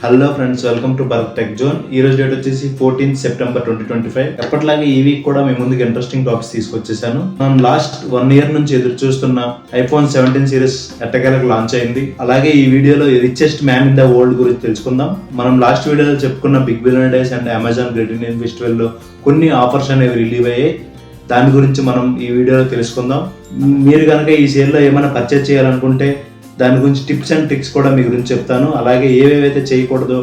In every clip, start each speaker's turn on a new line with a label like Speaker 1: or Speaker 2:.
Speaker 1: Hello friends, welcome to Bharat tech zone. ఈ రోజు date వచ్చేసి 14 సెప్టెంబర్ 2025. ఎప్పటిలాగే ఈ వీక్ కూడా మీ ముందుకు ఇంట్రెస్టింగ్ టాపిక్స్ తీసుకొచ్చేసాను. మనం లాస్ట్ 1 year నుంచి ఎదురు చూస్తున్న ఐఫోన్ 17 సిరీస్ ఎట్టకేలకు లాంచ్ అయింది. అలాగే ఈ వీడియోలో richest man in the world గురించి తెలుసుకుందాం. మనం లాస్ట్ వీడియోలో చెప్పుకున్న big billion days and Amazon great Indian festival లో కొన్ని ఆఫర్స్ అనేవి రిలీవ్ అయ్యాయి. దాని గురించి మనం ఈ వీడియోలో తెలుసుకుందాం. మీరు కనుక ఈ సేల్లో ఏమైనా పర్చేజ్ చేయాలనుకుంటే దాని గురించి టిప్స్ అండ్ ట్రిక్స్ కూడా మీ గురించి చెప్తాను. అలాగే ఏవేవైతే చేయకూడదో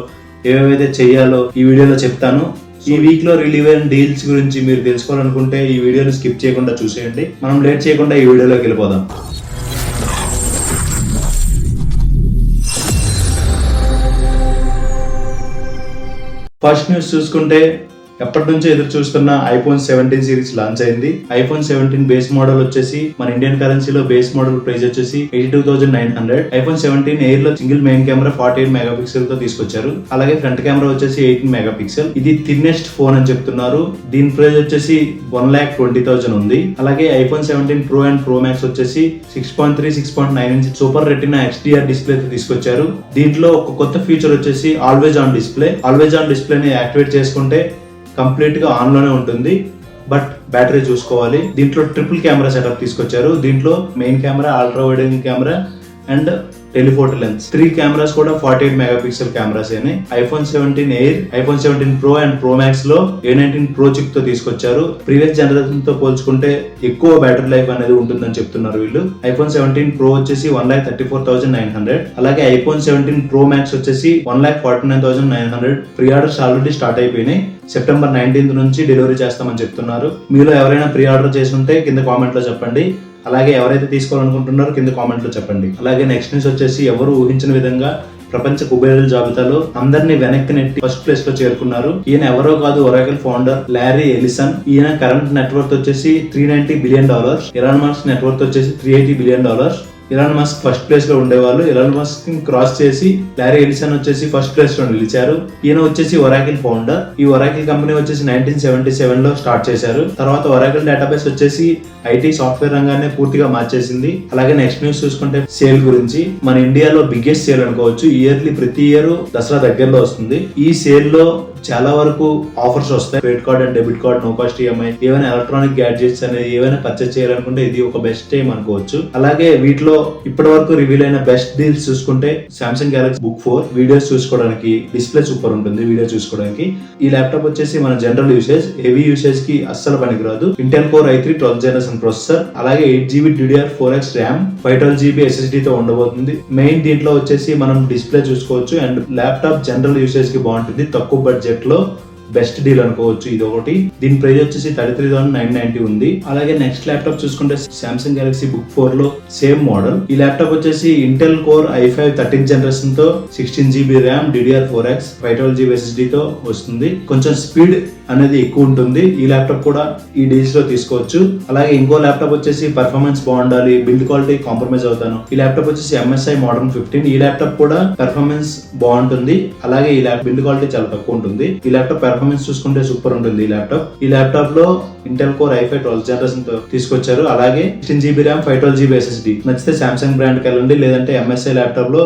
Speaker 1: ఏవేవైతే చేయాలో ఈ వీడియోలో చెప్తాను. ఈ వీక్ లో రిలీవ్ అయిన డీల్స్ గురించి మీరు తెలుసుకోవాలనుకుంటే ఈ వీడియోని స్కిప్ చేయకుండా చూసేయండి. మనం లేట్ చేయకుండా ఈ వీడియోలోకి వెళ్ళిపోదాం. ఫస్ట్ న్యూస్ చూసుకుంటే ఎప్పటి నుంచో ఎదురు చూస్తున్న ఐఫోన్ 17 సిరీస్ లాంచ్ అయింది. ఐఫోన్ 17 బేస్ మోడల్ వచ్చేసి మన ఇండియన్ కరెన్సీలో బేస్ మోడల్ ప్రైస్ వచ్చేసి 82,900. ఐఫోన్ 17 ఎయిర్ లో సింగిల్ మెయిన్ కెమెరా 48 మెగాపిక్సెల్ తో తీసుకొచ్చారు. అలాగే ఫ్రంట్ కెమెరా వచ్చేసి 18 మెగాపిక్సెల్. ఇది థిన్నెస్ట్ ఫోన్ అని చెప్తున్నారు. దీని ప్రైస్ వచ్చేసి 1,20,000 ఉంది. అలాగే iPhone 17 pro and pro max వచ్చేసి 6.3, 6.9 inch super retina HDR display తో తీసుకొచ్చారు. దీంట్లో ఒక కొత్త ఫీచర్ వచ్చేసి always on display. Always on డిస్ప్లేని యాక్టివేట్ చేసుకుంటే కంప్లీట్ గా ఆన్ లోనే ఉంటుంది, బట్ బ్యాటరీ చూసుకోవాలి. దీంట్లో ట్రిపుల్ కెమెరా సెటప్ తీసుకొచ్చారు. దీంట్లో main camera, ultra wide angle camera and telephoto lens. 3 cameras కూడా 48 మెగాపిక్సెల్ కెమెరాస్ అయినాయి. IPhone 17 air, iPhone 17 pro and pro max లో A19 ప్రో చిప్ తో తీసుకొచ్చారు. ప్రీవియస్ జనరేషన్ తో పోల్చుకుంటే ఎక్కువ బ్యాటరీ లైఫ్ అనేది ఉంటుందని చెప్తున్నారు వీళ్ళు. ఐఫోన్ 17 ప్రో వచ్చేసి 1,34,900. అలాగే ఐఫోన్ 17 ప్రో మ్యాక్స్ వచ్చేసి 1,49,900. ప్రీ ఆర్డర్స్ ఆల్రెడీ స్టార్ట్ అయిపోయినాయి. సెప్టెంబర్ 19th నుంచి డెలివరీ చేస్తామని చెప్తున్నారు. మీలో ఎవరైనా ప్రీ ఆర్డర్ చేసి ఉంటే కింద కామెంట్ లో చెప్పండి. అలాగే ఎవరైతే తీసుకోవాలనుకుంటున్నారో కింద కామెంట్ లో చెప్పండి. అలాగే నెక్స్ట్ న్యూస్ వచ్చేసి ఎవరు ఊహించిన విధంగా ప్రపంచ కుబేరుల జాబితాలో అందరినీ వెనక్కి నెట్టి ఫస్ట్ ప్లేస్ లో చేరుకున్నారు. ఈయన ఎవరో కాదు, ఒరాకిల్ ఫౌండర్ లారీ ఎలిసన్. ఈయన కరెంట్ నెట్వర్త్ వచ్చేసి $390 బిలియన్. ఎలాన్ మస్క్ నెట్వర్త్ వచ్చేసి $380 billion. Elon Musk first place లో ఉండేవాళ్ళు. ఎలాన్ మస్క్ క్రాస్ చేసి లారీ ఎలిసన్ వచ్చేసి ఫస్ట్ ప్లేస్ లో నిలిచారు. ఈయన వచ్చేసి ఒరాకిల్ ఫౌండర్. ఈ ఒరాకిల్ కంపెనీ వచ్చేసి 1977 లో స్టార్ట్ చేశారు. తర్వాత ఒరాకిల్ డేటాబేస్ వచ్చేసి ఐటీ సాఫ్ట్వేర్ రంగాన్ని పూర్తిగా మార్చేసింది. అలాగే నెక్స్ట్ న్యూస్ చూసుకుంటే సేల్ గురించి. మన ఇండియాలో బిగ్గెస్ట్ సేల్ అనుకోవచ్చు. ఇయర్లీ ప్రతి ఇయర్ దసరా దగ్గరలో వస్తుంది. ఈ సేల్ లో చాలా వరకు ఆఫర్స్ వస్తాయి. Credit card and debit card, no cost EMI, ఏమైనా ఎలక్ట్రానిక్ గ్యాడ్జెట్స్ అనేది ఏమైనా పర్చేస్ చేయాలనుకుంటే ఇది ఒక బెస్ట్ టైం అనుకోవచ్చు. అలాగే వీటిలో ఇప్పటి వరకు రివీల్ అయిన బెస్ట్ డీల్స్ చూసుకుంటే సామ్సంగ్ గెలాక్సీ బుక్ 4 వీడియోస్ చూసుకోవడానికి, డిస్ప్లే సూపర్ ఉంటుంది వీడియో చూసుకోవడానికి. ఈ ల్యాప్టాప్ వచ్చేసి మన జనరల్ యూసేజ్, హెవీ యూసేజ్ కి అస్సలు పనికిరాదు. Intel core i3 12th generation processor, అలాగే 8GB DDR4X RAM, 512GB SSD తో ఉండబోతుంది. మెయిన్ దీంట్లో వచ్చేసి మనం డిస్ప్లే చూసుకోవచ్చు అండ్ ల్యాప్టాప్ జనరల్ యూసేజ్ కి బాగుంటుంది. తక్కువ బడ్జెట్ లో బెస్ట్ డీల్ అనుకోవచ్చు ఇది ఒకటి. దీని ప్రైస్ వచ్చేసి 33,990 ఉంది. అలాగే నెక్స్ట్ ల్యాప్టాప్ చూసుకుంటే సామ్సంగ్ గెలాక్సీ బుక్ 4 లో సేమ్ మోడల్. ఈ ల్యాప్టాప్ వచ్చేసి Intel core i5 13th generation తో 16GB RAM, DDR4X, 512GB SSD తో వస్తుంది. కొంచెం స్పీడ్ అనేది ఎక్కువ ఉంటుంది. ఈ ల్యాప్టాప్ కూడా ఈ డీల్స్ లో తీసుకోవచ్చు. అలాగే ఇంకో ల్యాప్టాప్ వచ్చేసి పర్ఫార్మెన్స్ బాగుండాలి, బిల్డ్ క్వాలిటీ కాంప్రమైజ్ అవుతాను. ఈ ల్యాప్టాప్ వచ్చేసి MSI Modern 15. ఈ ల్యాప్టాప్ కూడా పర్ఫార్మెన్స్ బాగుంటుంది. అలాగే ఈ బిల్డ్ క్వాలిటీ చాలా తక్కువ ఉంటుంది. ఈ ల్యాప్టాప్ పర్ఫార్మెన్స్ చూసుకుంటే సూపర్ ఉంటుంది. ఈ ల్యాప్టాప్ లో Intel core i5 12th generation తో తీసుకొచ్చారు. అలాగే 16GB ర్యామ్, 512GB SSD. నచ్చితే సామ్సంగ్ బ్రాండ్ కి వెళ్ళండి, లేదంటే MSI ల్యాప్టాప్ లో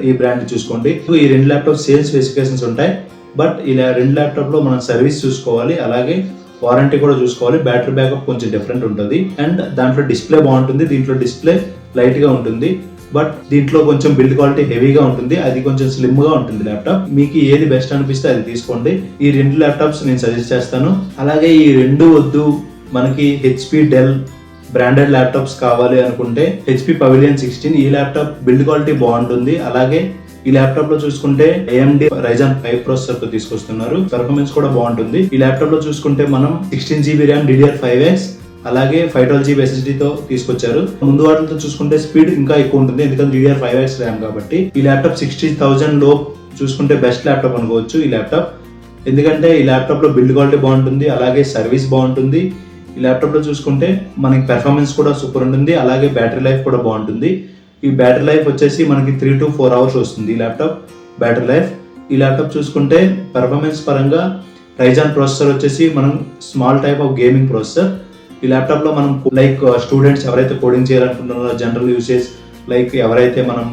Speaker 1: ఈ బ్రాండ్ చూసుకోండి. ఈ రెండు ల్యాప్టాప్ సేమ్ స్పెసిఫికేషన్స్ ఉంటాయి. బట్ ఇలా రెండు ల్యాప్టాప్ లో మనం సర్వీస్ చూసుకోవాలి, అలాగే వారంటీ కూడా చూసుకోవాలి. బ్యాటరీ బ్యాకప్ కొంచెం డిఫరెంట్ ఉంటుంది అండ్ దాంట్లో డిస్ప్లే బాగుంటుంది. దీంట్లో డిస్ప్లే లైట్ గా ఉంటుంది, బట్ దీంట్లో కొంచెం బిల్డ్ క్వాలిటీ హెవీగా ఉంటుంది. అది కొంచెం స్లిమ్ గా ఉంటుంది ల్యాప్టాప్. మీకు ఏది బెస్ట్ అనిపిస్తే అది తీసుకోండి. ఈ రెండు ల్యాప్టాప్స్ నేను సజెస్ట్ చేస్తాను. అలాగే ఈ రెండు వద్దు, మనకి HP డెల్ బ్రాండెడ్ ల్యాప్టాప్స్ కావాలి అనుకుంటే HP Pavilion 16. ఈ ల్యాప్టాప్ బిల్డ్ క్వాలిటీ బాగుంటుంది. అలాగే ఈ ల్యాప్టాప్ లో చూసుకుంటే AMD Ryzen 5 ప్రాసెసర్ తో తీసుకొస్తున్నారు. పర్ఫార్మెన్స్ కూడా బాగుంటుంది. ఈ ల్యాప్టాప్ లో చూసుకుంటే మనం 16GB ర్యామ్, DDR5X, అలాగే 512GB SSD తో తీసుకొచ్చారు. ముందు వాటితో చూసుకుంటే స్పీడ్ ఇంకా ఎక్కువ ఉంటుంది, ఎందుకంటే DDR5X ర్యామ్ కాబట్టి. ఈ ల్యాప్టాప్ 60,000 లో చూసుకుంటే బెస్ట్ ల్యాప్టాప్ అనుకోవచ్చు ఈ ల్యాప్టాప్. ఎందుకంటే ఈ ల్యాప్టాప్ లో బిల్డ్ క్వాలిటీ బాగుంటుంది, అలాగే సర్వీస్ బాగుంటుంది. ఈ ల్యాప్టాప్ లో చూసుకుంటే మనకి పెర్ఫార్మెన్స్ కూడా సూపర్ ఉంటుంది. అలాగే బ్యాటరీ లైఫ్ కూడా బాగుంటుంది. ఈ బ్యాటరీ లైఫ్ వచ్చేసి మనకి 3 to 4 hours వస్తుంది ఈ ల్యాప్టాప్ బ్యాటరీ లైఫ్. ఈ ల్యాప్టాప్ చూసుకుంటే పెర్ఫార్మెన్స్ పరంగా Ryzen ప్రాసెసర్ వచ్చేసి మనం small type of gaming processor. ఈ ల్యాప్టాప్ లో మనం లైక్ స్టూడెంట్స్ ఎవరైతే కోడింగ్ చేయాలనుకుంటున్నారో, జనరల్ యూసేజ్ లైక్ ఎవరైతే మనం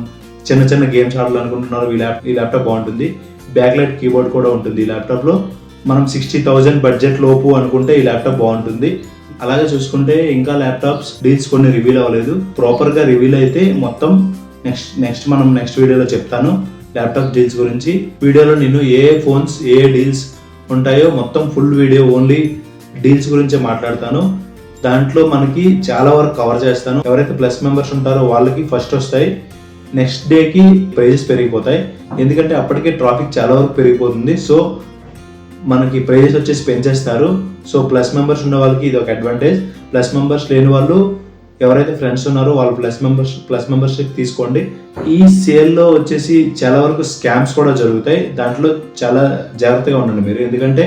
Speaker 1: చిన్న చిన్న గేమ్స్ ఆడాలనుకుంటున్నారో ఈ ల్యాప్టాప్ బాగుంటుంది. బ్యాక్ లైట్ కీబోర్డ్ కూడా ఉంటుంది ఈ ల్యాప్టాప్ లో. మనం 60,000 బడ్జెట్ లోపు అనుకుంటే ఈ ల్యాప్టాప్ బాగుంటుంది. అలాగే చూసుకుంటే ఇంకా ల్యాప్టాప్స్ డీల్స్ కొన్ని రివీల్ అవ్వలేదు. ప్రాపర్ గా రివీల్ అయితే మొత్తం నెక్స్ట్ వీడియోలో చెప్తాను ల్యాప్టాప్ డీల్స్ గురించి. వీడియోలో నేను ఏ ఫోన్స్ ఏ డీల్స్ ఉంటాయో మొత్తం ఫుల్ వీడియో ఓన్లీ డీల్స్ గురించే మాట్లాడతాను. దాంట్లో మనకి చాలా వరకు కవర్ చేస్తాను. ఎవరైతే ప్లస్ మెంబర్స్ ఉంటారో వాళ్ళకి ఫస్ట్ వస్తాయి, నెక్స్ట్ డేకి ప్రైజెస్ పెరిగిపోతాయి. ఎందుకంటే అప్పటికే ట్రాఫిక్ చాలా వరకు పెరిగిపోతుంది. సో మనకి ప్రైజెస్ వచ్చేసి పెంచేస్తారు. సో ప్లస్ మెంబర్స్ ఉన్న వాళ్ళకి ఇది ఒక అడ్వాంటేజ్. ప్లస్ మెంబర్స్ లేని వాళ్ళు ఎవరైతే ఫ్రెండ్స్ ఉన్నారో వాళ్ళు ప్లస్ మెంబర్షిప్ తీసుకోండి. ఈ సేల్లో వచ్చేసి చాలా వరకు స్కామ్స్ కూడా జరుగుతాయి. దాంట్లో చాలా జాగ్రత్తగా ఉండండి మీరు. ఎందుకంటే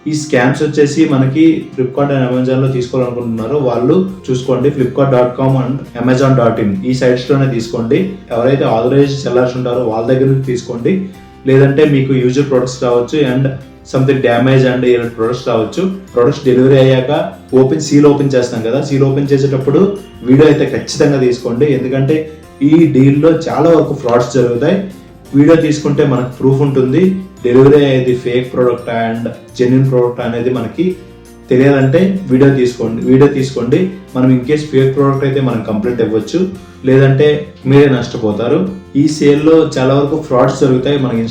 Speaker 1: ఈ స్కామ్స్ వచ్చేసి మనకి ఫ్లిప్కార్ట్ అండ్ అమెజాన్ లో తీసుకోవాలనుకుంటున్నారో వాళ్ళు చూసుకోండి. flipkart.com అండ్ amazon.in ఈ సైట్స్ లోనే తీసుకోండి. ఎవరైతే ఆథరైజ్డ్ సెల్లర్స్ ఉంటారో వాళ్ళ దగ్గర నుంచి తీసుకోండి. లేదంటే మీకు యూజర్ ప్రొడక్ట్స్ రావచ్చు అండ్ సంథింగ్ డ్యామేజ్ అండ్ ఇలాంటి ప్రొడక్ట్స్ రావచ్చు. ప్రొడక్ట్స్ డెలివరీ అయ్యాక సీల్ ఓపెన్ చేస్తాం కదా, సీల్ ఓపెన్ చేసేటప్పుడు వీడియో అయితే ఖచ్చితంగా తీసుకోండి. ఎందుకంటే ఈ డీల్లో చాలా వరకు ఫ్రాడ్స్ జరుగుతాయి. వీడియో తీసుకుంటే మనకు ప్రూఫ్ ఉంటుంది. డెలివరీ అయ్యేది fake product and genuine product అనేది మనకి తెలియాలంటే వీడియో తీసుకోండి. మనం ఇన్ కేస్ ఫేక్ ప్రోడక్ట్ అయితే మనం కంప్లైంట్ ఇవ్వచ్చు, లేదంటే మీరే నష్టపోతారు. ఈ సేల్లో చాలా వరకు ఫ్రాడ్స్ జరుగుతాయి. మనకి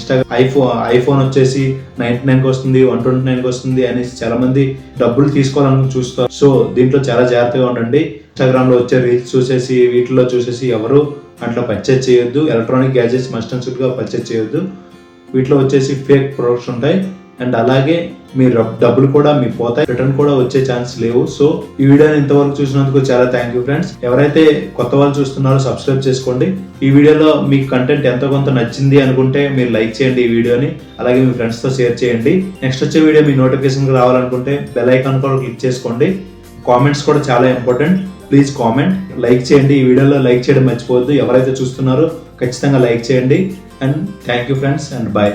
Speaker 1: ఐఫోన్ వచ్చేసి 99కి వస్తుంది, 129కి వస్తుంది అనేసి చాలా మంది డబ్బులు తీసుకోవాలని చూస్తారు. సో దీంట్లో చాలా జాగ్రత్తగా ఉండండి. ఇన్స్టాగ్రామ్ లో వచ్చే రీల్స్ చూసేసి వీటిలో చూసేసి ఎవరు అట్లా పర్చేజ్ చేయొద్దు. Electronic gadgets must and should గా పర్చేజ్ చేయొద్దు. వీటిలో వచ్చేసి ఫేక్ ప్రొడక్ట్స్ ఉంటాయి అండ్ అలాగే మీ డబ్బులు కూడా మీ పోతాయి, రిటర్న్ కూడా వచ్చే ఛాన్స్ లేవు. సో ఈ వీడియోని ఇంతవరకు చూసినందుకు చాలా థ్యాంక్ యూ ఫ్రెండ్స్. ఎవరైతే కొత్త వాళ్ళు చూస్తున్నారో సబ్స్క్రైబ్ చేసుకోండి. ఈ వీడియోలో మీకు కంటెంట్ ఎంతో కొంత నచ్చింది అనుకుంటే మీరు లైక్ చేయండి ఈ వీడియోని, అలాగే మీ ఫ్రెండ్స్ తో షేర్ చేయండి. నెక్స్ట్ వచ్చే వీడియో మీ నోటిఫికేషన్ రావాలనుకుంటే బెల్ ఐకాన్ కూడా క్లిక్ చేసుకోండి. కామెంట్స్ కూడా చాలా ఇంపార్టెంట్. ప్లీజ్ కామెంట్, లైక్ చేయండి. ఈ వీడియోలో లైక్ చేయడం మర్చిపోవద్దు. ఎవరైతే చూస్తున్నారో ఖచ్చితంగా లైక్ చేయండి. And thank you friends and bye.